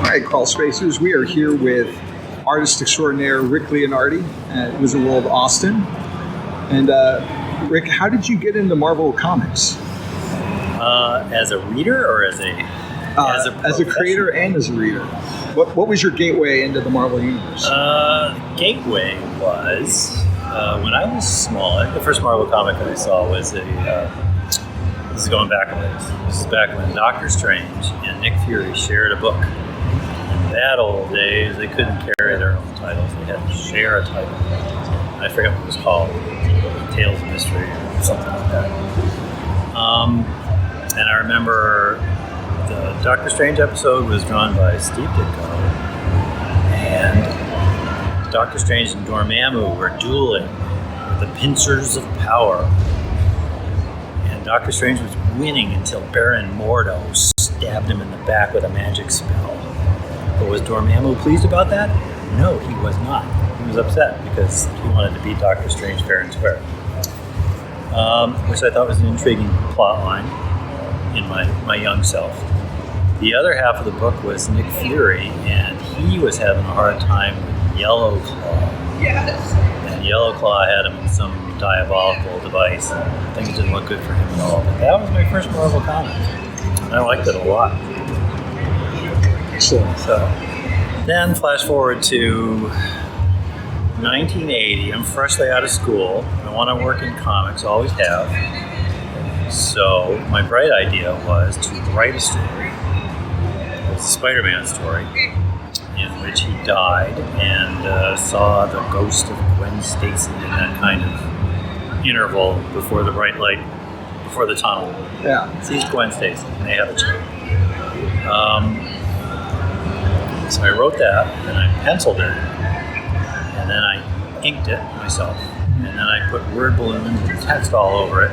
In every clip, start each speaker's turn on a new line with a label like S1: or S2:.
S1: right, Crawl Spacers, we are here with artist extraordinaire Rick Leonardi at Wizard World Austin. And Rick, how did you get into Marvel Comics?
S2: As a reader or as a
S1: creator and as a reader? What was your gateway into the Marvel Universe?
S2: Gateway was when I was small. I think the first Marvel comic I saw was this is going back a ways. This is back when Doctor Strange and Nick Fury shared a book. In that old days, they couldn't carry their own titles. They had to share a title. I forget what it was called. Tales of Mystery or something like that. And I remember the Doctor Strange episode was drawn by Steve Ditko. And Doctor Strange and Dormammu were dueling with the pincers of power. Dr. Strange was winning until Baron Mordo stabbed him in the back with a magic spell. But was Dormammu pleased about that? No, he was not. He was upset because he wanted to beat Doctor Strange fair and square. Which I thought was an intriguing plot line in my young self. The other half of the book was Nick Fury, and he was having a hard time with Yellow Claw. Yes. And Yellow Claw had him in some diabolical device, and things didn't look good for him at all. But that was my first Marvel comic, and I liked it a lot.
S1: Excellent.
S2: So then flash forward to 1980. I'm freshly out of school. I want to work in comics, always have. So my bright idea was to write a story. It was a Spider-Man story in which he died and saw the ghost of Gwen Stacy in that kind of interval before the bright light, before the tunnel.
S1: Yeah.
S2: Sees Gwen Stacy, and they have a chat. So I wrote that, and I penciled it, and then I inked it myself, and then I put word balloons and text all over it.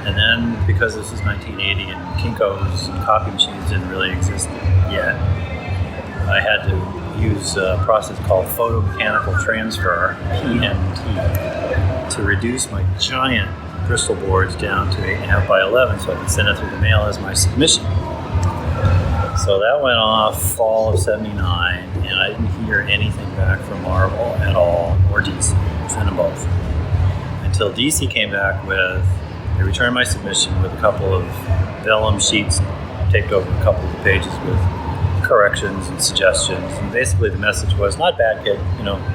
S2: And then, because this is 1980 and Kinko's and copy machines didn't really exist yet, I had to use a process called photomechanical transfer, PMT, to reduce my giant crystal boards down to 8.5 by 11 so I could send it through the mail as my submission. So that went off fall of 79, and I didn't hear anything back from Marvel at all, or DC. Sent them both. Until DC came back with, they returned my submission with a couple of vellum sheets taped over a couple of the pages with corrections and suggestions, and basically the message was, not bad, kid,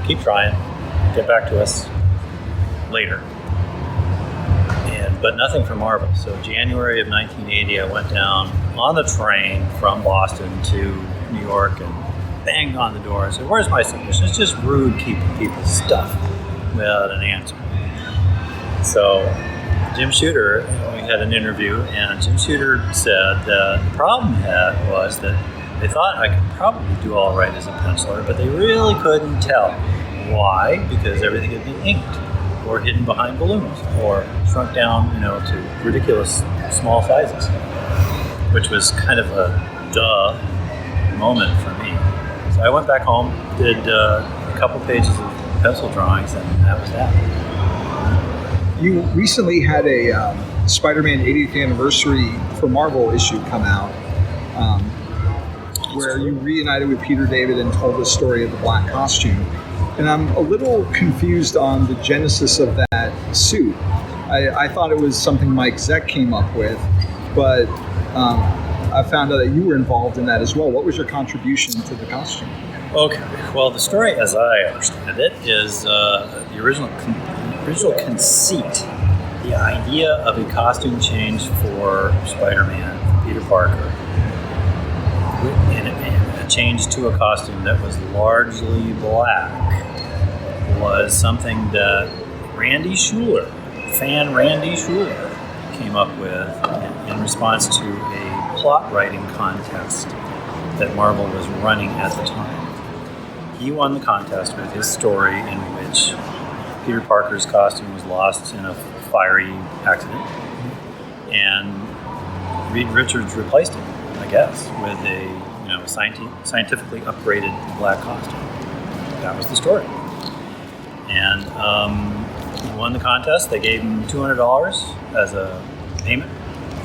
S2: keep trying, get back to us later. But nothing from Marvel. So January of 1980, I went down on the train from Boston to New York and banged on the door and said, where's my submission? It's just rude keeping people's stuff without an answer. So Jim Shooter, we had an interview, and Jim Shooter said that the problem was that they thought I could probably do all right as a penciler, but they really couldn't tell. Why? Because everything had been inked or hidden behind balloons or shrunk down, to ridiculous small sizes, which was kind of a duh moment for me. So I went back home, did a couple pages of pencil drawings, and that was that.
S1: You recently had a Spider-Man 80th anniversary for Marvel issue come out, where you reunited with Peter David and told the story of the black costume. And I'm a little confused on the genesis of that suit. I thought it was something Mike Zeck came up with, but I found out that you were involved in that as well. What was your contribution to the costume?
S2: Okay, well, the story, as I understand it, is the original conceit, the idea of a costume change for Spider-Man, Peter Parker, and a change to a costume that was largely black, was something that Randy Schueller, fan Randy Schueller, came up with in response to a plot writing contest that Marvel was running at the time. He won the contest with his story in which Peter Parker's costume was lost in a fiery accident, and Reed Richards replaced it, I guess, with a scientifically upgraded black costume. That was the story. And he won the contest. They gave him $200 as a payment,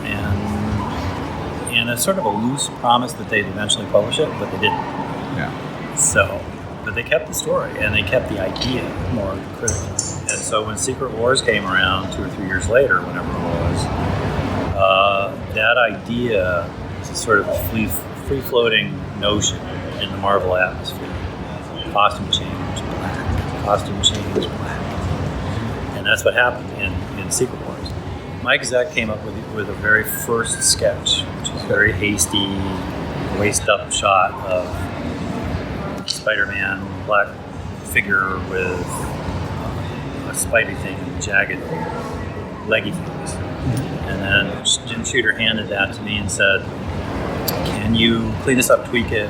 S2: and and a sort of a loose promise that they'd eventually publish it, but they didn't.
S1: Yeah.
S2: So, but they kept the story and they kept the idea more critical. And so when Secret Wars came around 2 or 3 years later, whenever it was, that idea is a sort of a free-floating notion in the Marvel atmosphere. Costume change, black. Costume change, black. And that's what happened in Secret Wars. Mike Zeck came up with a very first sketch, which was a very hasty, waist-up shot of Spider-Man, black figure with a Spidey thing and jagged, leggy things. And then Jim Shooter handed that to me and said, "Can you clean this up, tweak it,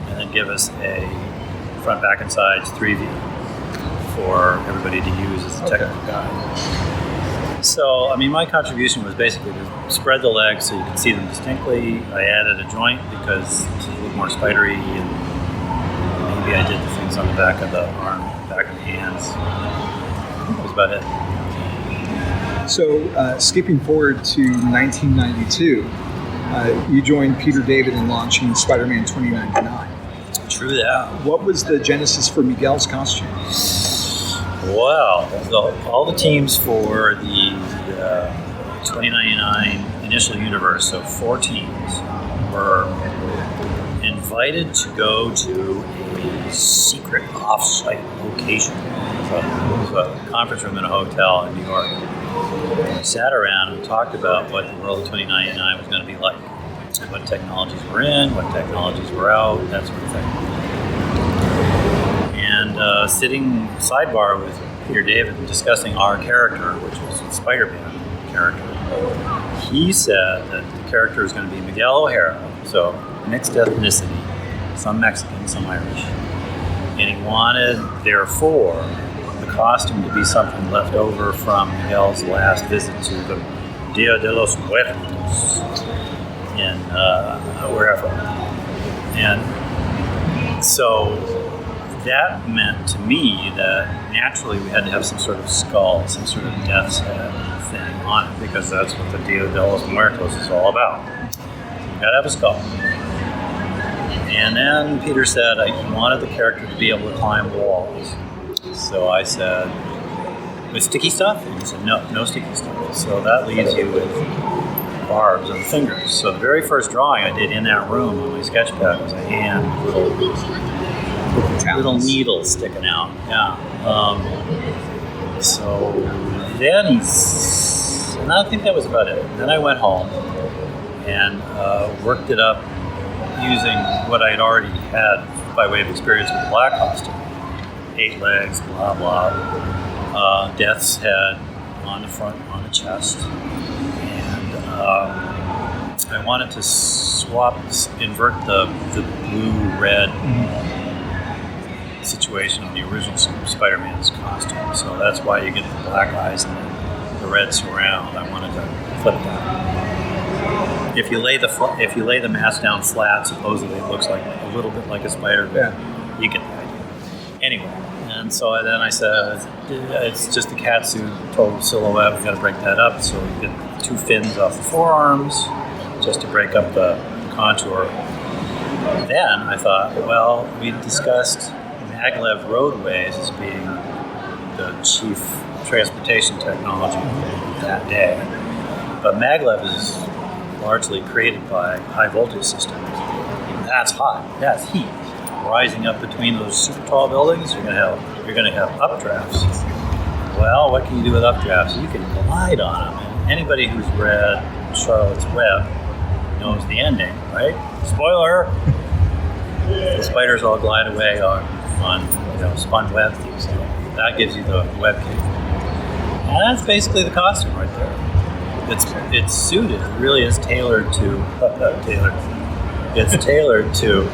S2: and then give us a front, back, and sides 3D for everybody to use as a technical guide?" So, I mean, my contribution was basically to spread the legs so you could see them distinctly. I added a joint because it's a little more spidery, and maybe I did the things on the back of the arm, back of the hands. That was about it.
S1: So, skipping forward to 1992, you joined Peter David in launching Spider-Man 2099.
S2: True that.
S1: What was the genesis for Miguel's costume?
S2: Well, all the teams for the 2099 initial universe, so 4 teams, were invited to go to a secret off-site location. It was a conference room in a hotel in New York. We sat around and talked about what the world of 2099 was going to be like. What technologies were in, what technologies were out, that sort of thing. And sitting sidebar with Peter David and discussing our character, which was the Spider-Man character, he said that the character is going to be Miguel O'Hara, so mixed ethnicity, some Mexican, some Irish. And he wanted, therefore, the costume to be something left over from Miguel's last visit to the Dia de los Muertos in wherever. And so that meant to me that naturally we had to have some sort of skull, some sort of death's head thing on it, because that's what the Dia de los Muertos is all about. So you gotta have a skull. And then Peter said he wanted the character to be able to climb walls. So I said, with sticky stuff? And he said, no sticky stuff. So that leaves you with barbs on the fingers. So the very first drawing I did in that room on my sketch pad was a hand with little needles sticking out. Yeah. So then and I think that was about it. Then I went home and worked it up using what I had already had by way of experience with the black costume. 8 legs, blah, blah. Death's head on the front, on the chest. And I wanted to invert the blue-red situation of the original Spider-Man's costume. So that's why you get the black eyes and the red surround. I wanted to flip that. If you lay the mask down flat, supposedly it looks like a little bit like a spider.
S1: Yeah.
S2: You get the idea. Anyway, and so then I said, it's just a catsuit, total silhouette. We've got to break that up. So we get 2 fins off the forearms just to break up the contour. Then I thought, well, we discussed maglev roadways as being the chief transportation technology that day. But maglev is largely created by high voltage systems. That's hot. That's heat. Rising up between those super tall buildings, you're going to have updrafts. Well, what can you do with updrafts? You can glide on them. And anybody who's read Charlotte's Web knows the ending, right? Spoiler! The spiders all glide away on spun web. So that gives you the web cave. And that's basically the costume right there. It's suited. It really is tailored to It's tailored to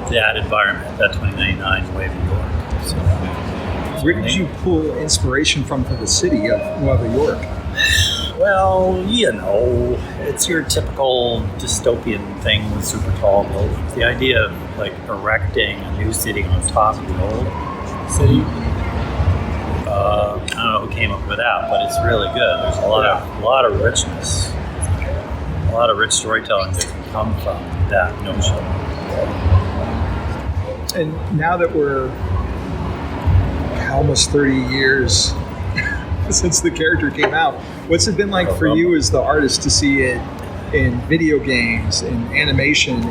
S2: that environment, that 2099 way of New York. So,
S1: where did you pull inspiration from for the city of New York?
S2: Well, it's your typical dystopian thing with super tall buildings. The idea of like erecting a new city on top of the old city. I don't know who came up with that, but it's really good. There's a lot of richness. lot of rich storytelling that can come from that notion.
S1: And now that we're almost 30 years since the character came out, what's it been like for you as the artist to see it in video games, in animation,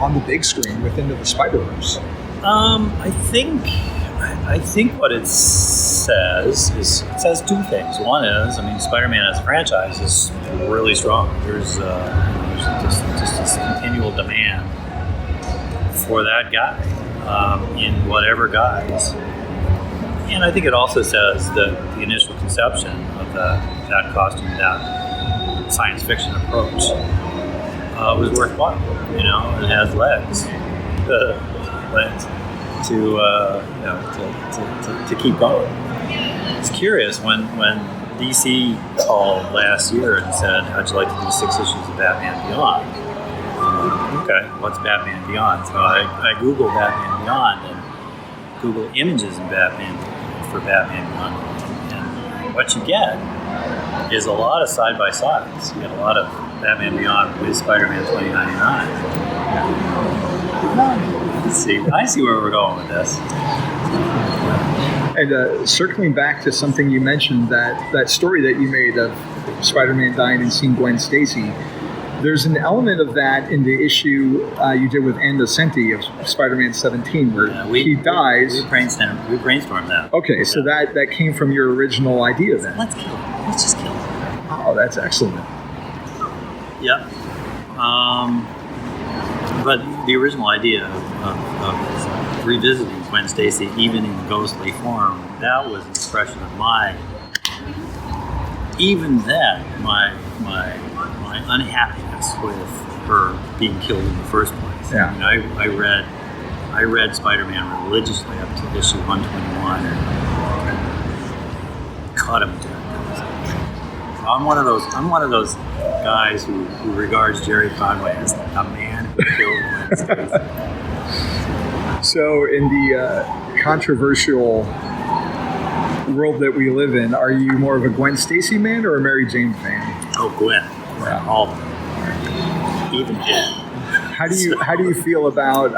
S1: on the big screen with Into the Spider-Verse?
S2: I think what it says two things. One is, Spider-Man as a franchise is really strong. There's just this continual demand for that guy in whatever guise. And I think it also says that the initial conception of that costume, that science fiction approach, was worthwhile. It has legs. To keep going. It's curious when DC called last year and said, "How'd you like to do 6 issues of Batman Beyond?" Okay, what's Batman Beyond? So I Googled Batman Beyond and Google images in for Batman Beyond, and what you get is a lot of side by sides. You get a lot of Batman Beyond with Spider-Man 2099. I see where we're going with this.
S1: And circling back to something you mentioned, that story that you made of Spider-Man dying and seeing Gwen Stacy, there's an element of that in the issue you did with Ann Nocenti of Spider-Man 17, where he dies.
S2: We brainstormed that.
S1: Okay, so that came from your original idea then.
S2: Let's kill him. Let's just kill him.
S1: Oh, that's excellent.
S2: Yep. But the original idea of revisiting Gwen Stacy, even in ghostly form, that was an expression of my unhappiness with her being killed in the first place.
S1: Yeah.
S2: I read Spider-Man religiously up to issue 121 and cut him to it. I'm one of those guys who regards Jerry Conway as a man who killed Gwen Stacy.
S1: So in the controversial world that we live in, are you more of a Gwen Stacy man or a Mary Jane fan?
S2: Oh, Gwen. Yeah. All of them. Even Jen.
S1: How do you feel about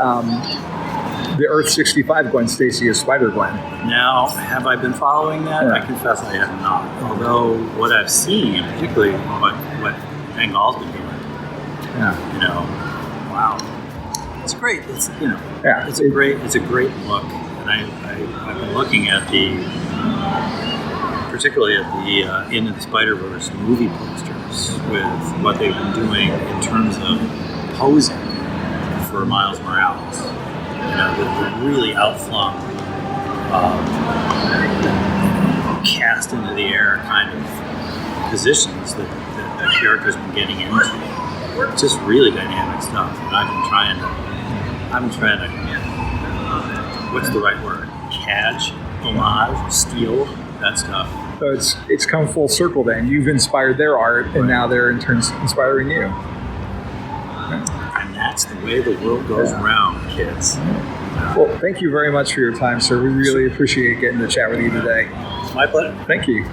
S1: the Earth 65 Gwen Stacy as Spider-Gwen?
S2: Now, have I been following that? Yeah. I confess I have not. Although what I've seen, particularly what Van Gaal's been doing, wow, it's great. It's it's a great look, and I've been looking at particularly at the Into the Spider-Verse movie posters with what they've been doing in terms of posing for Miles Morales. The really outflung, cast into the air kind of positions that the character's been getting into. Just really dynamic stuff. And I've been trying to, what's the right word? Catch, homage, steal, that stuff.
S1: So it's come full circle then. You've inspired their art, and now they're in turn inspiring you.
S2: And that's the way the world goes around, kids.
S1: Well, thank you very much for your time, sir. We really appreciate getting to chat with you today.
S2: It's my pleasure.
S1: Thank you.